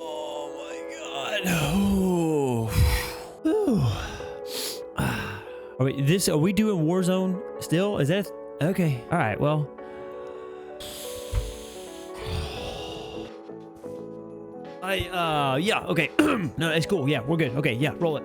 Oh my god. Oh. Are we doing Warzone still? Is that okay? All right. Well. Yeah, okay. No, it's cool. Yeah, we're good. Okay, yeah, roll it.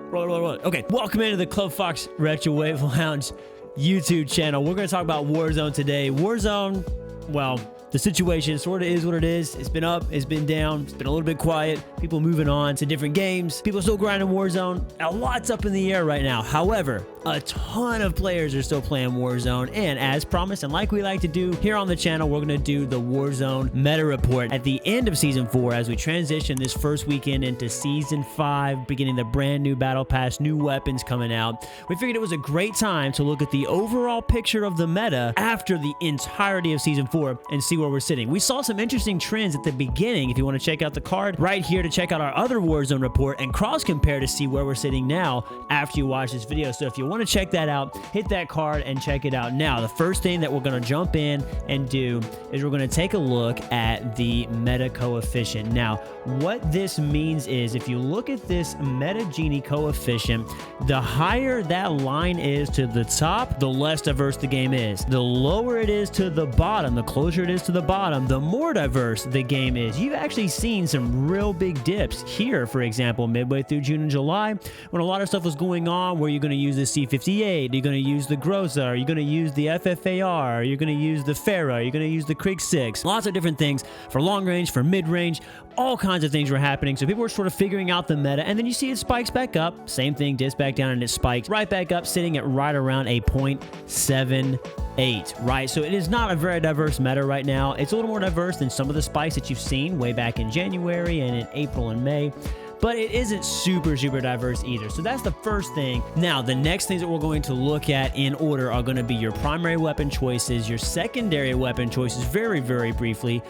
Okay, welcome into the Club Fox Retro Wave Lounge YouTube channel. We're going to talk about Warzone today. Warzone, well, the situation sort of is what it is. It's been up, it's been down, it's been a little bit quiet. People moving on to different games. People still grinding Warzone. A lot's up in the air right now. However, a ton of players are still playing Warzone. And as promised, and like we like to do here on the channel, we're going to do the Warzone meta report at the end of Season 4 as we transition this first weekend into Season 5, beginning the brand new Battle Pass, new weapons coming out. We figured it was a great time to look at the overall picture of the meta after the entirety of Season 4 and see where we're sitting. We saw some interesting trends at the beginning. If you want to check out the card right here to check out our other Warzone report and cross compare to see where we're sitting now after you watch this video. So if you want to check that out, hit that card and check it out. Now, the first thing that we're going to jump in and do is we're going to take a look at the meta coefficient. Now, what this means is if you look at this meta genie coefficient, the higher that line is to the top, the less diverse the game is. The lower it is to the bottom, the closer it is to the bottom, the more diverse the game is. You've actually seen some real big dips here, for example, midway through June and July, when a lot of stuff was going on where you're going to use the C58, you're going to use the Groza, you're going to use the FFAR, you're going to use the Farah, you're going to use the Krieg 6. Lots of different things for long range, for mid range, all kinds of things were happening. So people were sort of figuring out the meta, and then you see it spikes back up. Same thing, dips back down, and it spikes right back up, sitting at right around a 0.78, right? So it is not a very diverse meta right now. It's a little more diverse than some of the spikes that you've seen way back in January and in April and May, but it isn't super diverse either. So that's the first thing. Now, the next things that we're going to look at in order are going to be your primary weapon choices, your secondary weapon choices, very briefly,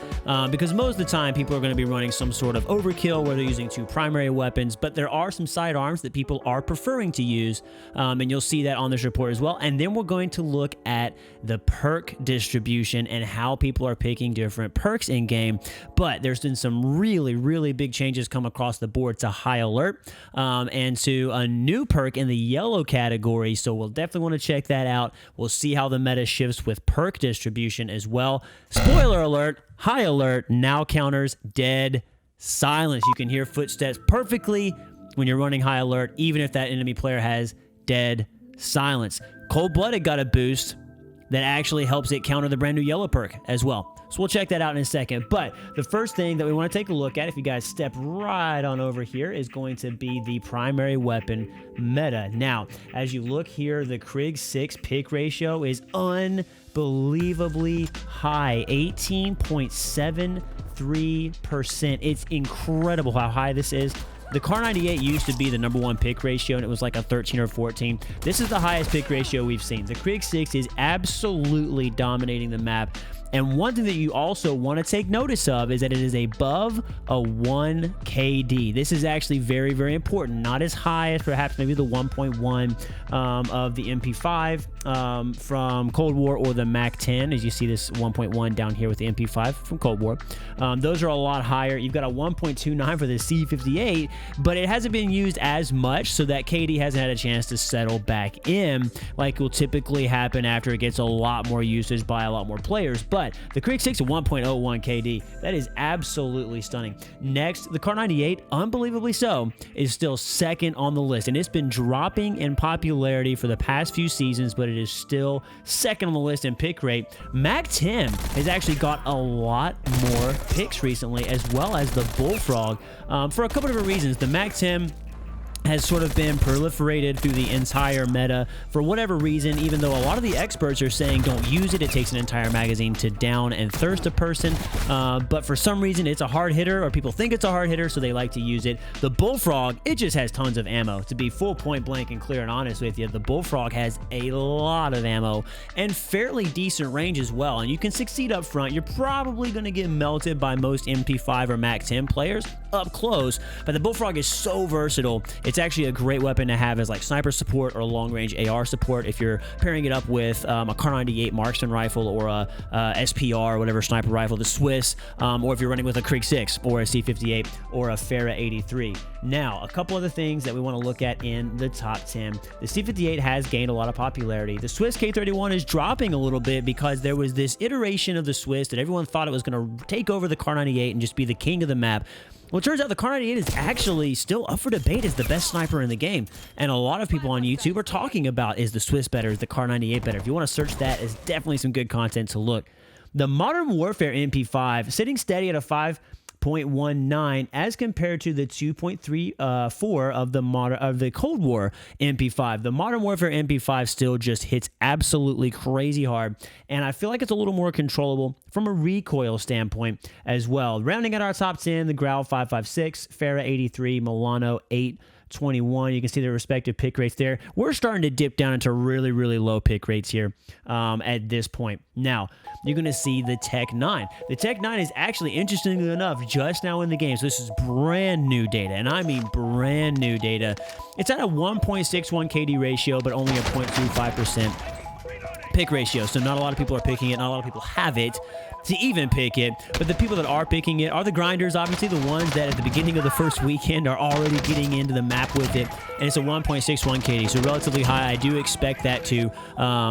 because most of the time people are going to be running some sort of overkill where they're using two primary weapons, but there are some sidearms that people are preferring to use, and you'll see that on this report as well. And then we're going to look at the perk distribution and how people are picking different perks in game. But there's been some really big changes come across the board to high alert and to a new perk in the yellow category, so we'll definitely want to check that out. We'll see how the meta shifts with perk distribution as well. Spoiler alert, high alert now counters dead silence. You can hear footsteps perfectly when you're running high alert, even if that enemy player has dead silence. Cold-blooded got a boost that actually helps it counter the brand new yellow perk as well. So we'll check that out in a second. But the first thing that we want to take a look at, if you guys step right on over here, is going to be the primary weapon meta. Now, as you look here, the Krieg 6 pick ratio is unbelievably high, 18.73%. It's incredible how high this is. The Kar 98 used to be the #1 pick ratio, and it was like a 13 or 14. This is the highest pick ratio we've seen. The Krieg 6 is absolutely dominating the map. And one thing that you also want to take notice of is that it is above a 1 KD. This is actually very important. Not as high as perhaps maybe the 1.1 of the MP5 from Cold War or the Mac 10, as you see this 1.1 down here with the MP5 from Cold War. Those are a lot higher. You've got a 1.29 for the C58, but it hasn't been used as much, so that KD hasn't had a chance to settle back in like will typically happen after it gets a lot more usage by a lot more players. But the Krieg 6 at 1.01 KD, that is absolutely stunning. Next, the Kar 98, unbelievably so, is still second on the list, and it's been dropping in popularity for the past few seasons, but it is still second on the list in pick rate. Mac 10 has actually got a lot more picks recently, as well as the Bullfrog, for a couple different reasons. The Mac 10 has sort of been proliferated through the entire meta for whatever reason, even though a lot of the experts are saying don't use it. It takes an entire magazine to down and thirst a person, but for some reason it's a hard hitter, or people think it's a hard hitter, so they like to use it. The Bullfrog, it just has tons of ammo. To be full point blank and clear and honest with you, the Bullfrog has a lot of ammo and fairly decent range as well, and you can succeed up front. You're probably going to get melted by most MP5 or Mac 10 players up close, but the Bullfrog is so versatile. It's It's actually a great weapon to have as like sniper support or long-range AR support if you're pairing it up with a Kar 98 marksman rifle or a SPR or whatever sniper rifle, the Swiss, or if you're running with a Krig 6 or a C58 or a Farah 83. Now, a couple other things that we want to look at in the top 10. The C58 has gained a lot of popularity. The Swiss K31 is dropping a little bit because there was this iteration of the Swiss that everyone thought it was going to take over the Kar 98 and just be the king of the map. Well, it turns out the Kar 98 is actually still up for debate as the best sniper in the game. And a lot of people on YouTube are talking about, is the Swiss better, is the Kar 98 better? If you want to search that, it's definitely some good content to look. The Modern Warfare MP5 sitting steady at a 5.19 as compared to the 2.34 of the Cold War MP5. The Modern Warfare MP5 still just hits absolutely crazy hard, and I feel like it's a little more controllable from a recoil standpoint as well. Rounding out our top 10, the Growl 5.56, Farah 83, Milano 8.21. You can see the respective pick rates there. We're starting to dip down into really, really low pick rates here at this point. Now, you're going to see the Tech 9. The Tech 9 is actually, interestingly enough, just now in the game. So this is brand new data, and I mean brand new data. It's at a 1.61 KD ratio, but only a 0.25% pick ratio. So not a lot of people are picking it. Not a lot of people have it to even pick it, but the people that are picking it are the grinders, obviously the ones that at the beginning of the first weekend are already getting into the map with it, and it's a 1.61 KD, so relatively high. I do expect that to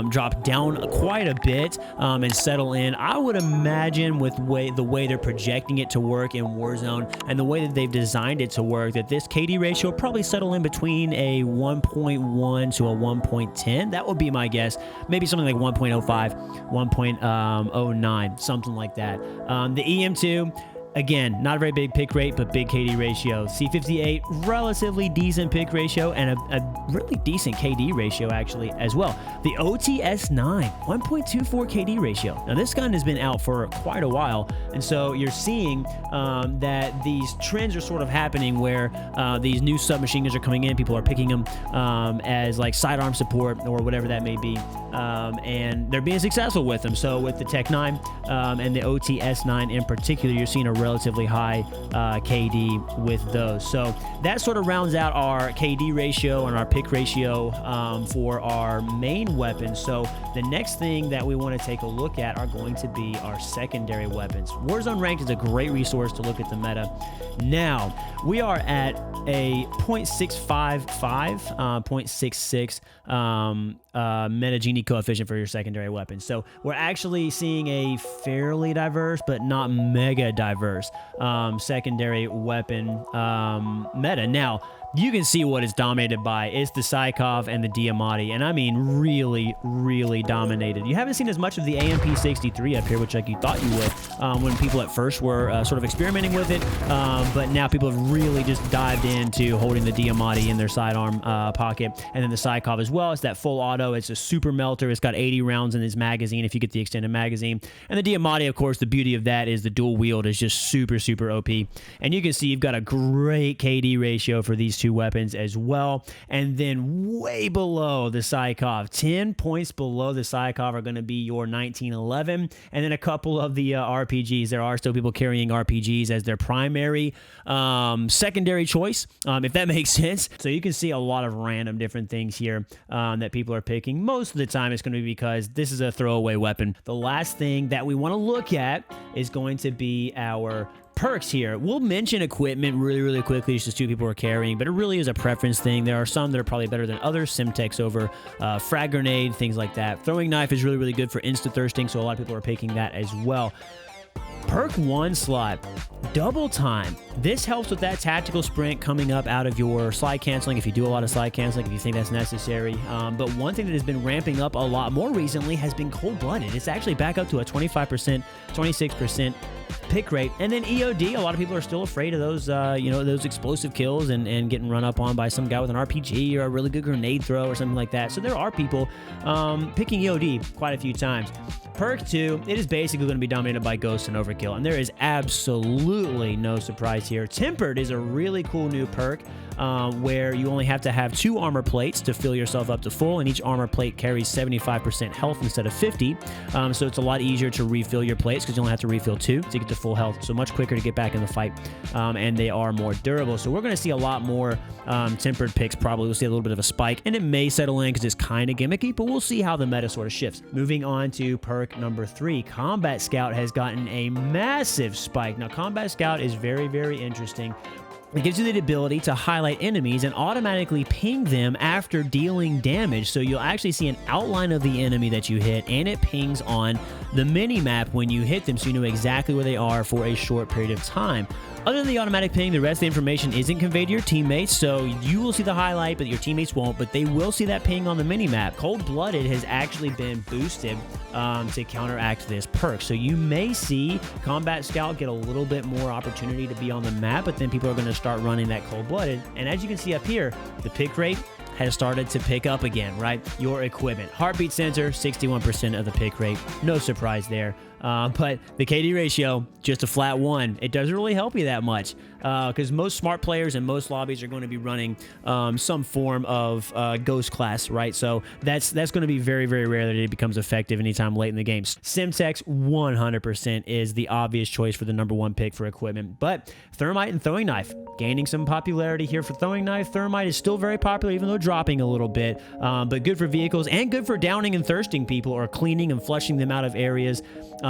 drop down quite a bit and settle in. I would imagine with the way they're projecting it to work in Warzone and the way that they've designed it to work, that this KD ratio will probably settle in between a 1.1 to a 1.10. That would be my guess. Maybe something like 1.05, 1.09, something like that. The EM2, again, not a very big pick rate, but big KD ratio. C58, relatively decent pick ratio and a really decent KD ratio actually as well. The OTS9, 1.24 KD ratio. Now this gun has been out for quite a while, and so you're seeing that these trends are sort of happening where these new submachine guns are coming in. People are picking them as like sidearm support or whatever that may be, and they're being successful with them. So with the Tech 9 and the OTS9 in particular, you're seeing a relatively high KD with those. So that sort of rounds out our KD ratio and our pick ratio for our main weapons. So the next thing that we want to take a look at are going to be our secondary weapons. Warzone Ranked is a great resource to look at the meta. Now, we are at a 0.655, 0.66 meta Gini coefficient for your secondary weapon. So we're actually seeing a fairly diverse, but not mega diverse secondary weapon meta. Now, you can see what it's dominated by. It's the Psychov and the Diamatti, and I mean really, really dominated. You haven't seen as much of the AMP-63 up here, which like you thought you would when people at first were sort of experimenting with it, but now people have really just dived into holding the Diamatti in their sidearm pocket, and then the Psychov as well. It's that full auto. It's a super melter. It's got 80 rounds in its magazine if you get the extended magazine. And the Diamatti, of course, the beauty of that is the dual wield is just super, super OP. And you can see you've got a great KD ratio for these two weapons as well. And then way below the Psychov, 10 points below the Psychov are going to be your 1911, and then a couple of the RPGs. There are still people carrying RPGs as their primary secondary choice, if that makes sense. So you can see a lot of random different things here that people are picking. Most of the time it's going to be because this is a throwaway weapon. The last thing that we want to look at is going to be our perks here. We'll mention equipment really, really quickly. It's just two people are carrying, but it really is a preference thing. There are some that are probably better than others. Simtex over frag grenade, things like that. Throwing knife is really, really good for insta-thirsting, so a lot of people are picking that as well. Perk 1 slot, double time. This helps with that tactical sprint coming up out of your slide canceling, if you do a lot of slide canceling, if you think that's necessary. But one thing that has been ramping up a lot more recently has been cold-blooded. It's actually back up to a 25%, 26% pick rate. And then EOD, a lot of people are still afraid of those, those explosive kills and getting run up on by some guy with an RPG or a really good grenade throw or something like that. So there are people picking EOD quite a few times. Perk 2, it is basically going to be dominated by Ghost and Overkill, and there is absolutely no surprise here. Tempered is a really cool new perk where you only have to have 2 armor plates to fill yourself up to full, and each armor plate carries 75% health instead of 50, so it's a lot easier to refill your plates because you only have to refill 2. to get to full health, so much quicker to get back in the fight, and they are more durable. So we're going to see a lot more tempered picks probably. We'll see a little bit of a spike, and it may settle in because it's kind of gimmicky, but we'll see how the meta sort of shifts. Moving on to perk number 3, Combat Scout has gotten a massive spike. Now, Combat Scout is very, very interesting. It gives you the ability to highlight enemies and automatically ping them after dealing damage. So you'll actually see an outline of the enemy that you hit, and it pings on the mini-map when you hit them, so you know exactly where they are for a short period of time. Other than the automatic ping, the rest of the information isn't conveyed to your teammates, so you will see the highlight, but your teammates won't, but they will see that ping on the mini-map. Cold-Blooded has actually been boosted to counteract this perk, so you may see Combat Scout get a little bit more opportunity to be on the map, but then people are going to start running that Cold-Blooded, and as you can see up here, the pick rate has started to pick up again, right? Your equipment. Heartbeat sensor, 61% of the pick rate. No surprise there. But the KD ratio, just a flat 1. It doesn't really help you that much because most smart players and most lobbies are going to be running some form of ghost class, right? So that's going to be very, very rare that it becomes effective anytime late in the game. Simtex 100% is the obvious choice for the #1 pick for equipment, but Thermite and Throwing Knife gaining some popularity here for Throwing Knife. Thermite is still very popular, even though dropping a little bit, but good for vehicles and good for downing and thirsting people or cleaning and flushing them out of areas.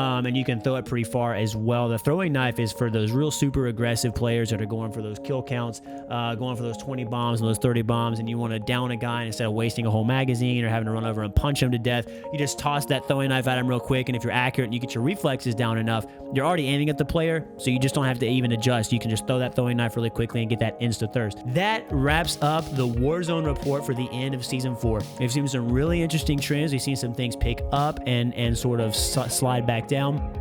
And you can throw it pretty far as well. The Throwing Knife is for those real super aggressive players that are going for those kill counts, going for those 20 bombs and those 30 bombs, and you want to down a guy, and instead of wasting a whole magazine or having to run over and punch him to death, you just toss that Throwing Knife at him real quick, and if you're accurate and you get your reflexes down enough, you're already aiming at the player, so you just don't have to even adjust. You can just throw that Throwing Knife really quickly and get that insta-thirst. That wraps up the Warzone report for the end of Season 4. We've seen some really interesting trends. We've seen some things pick up and sort of slide back down.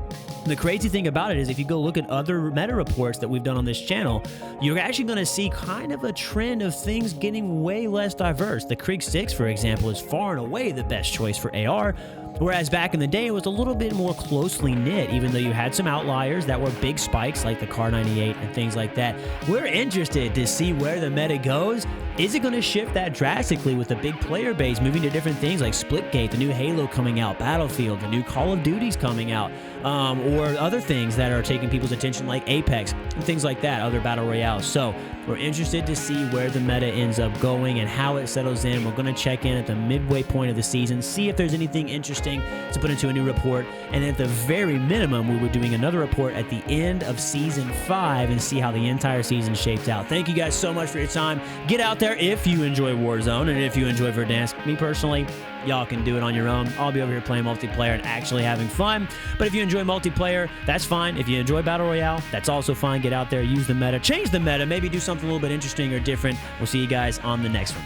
The crazy thing about it is if you go look at other meta reports that we've done on this channel, you're actually going to see kind of a trend of things getting way less diverse. The Krieg 6, for example, is far and away the best choice for AR, whereas back in the day, it was a little bit more closely knit, even though you had some outliers that were big spikes like the Kar 98 and things like that. We're interested to see where the meta goes. Is it going to shift that drastically with the big player base moving to different things like Splitgate, the new Halo coming out, Battlefield, the new Call of Duty's coming out, or other things that are taking people's attention like Apex and things like that, other Battle Royales. So we're interested to see where the meta ends up going and how it settles in. We're going to check in at the midway point of the season, see if there's anything interesting to put into a new report, and at the very minimum, we were doing another report at the end of Season 5 and see how the entire season shapes out. Thank you guys so much for your time. Get out there if you enjoy Warzone and if you enjoy Verdansk. Me personally, y'all can do it on your own. I'll be over here playing multiplayer and actually having fun. But if you enjoy multiplayer, that's fine. If you enjoy Battle Royale, that's also fine. Get out there, use the meta, change the meta, maybe do something a little bit interesting or different. We'll see you guys on the next one.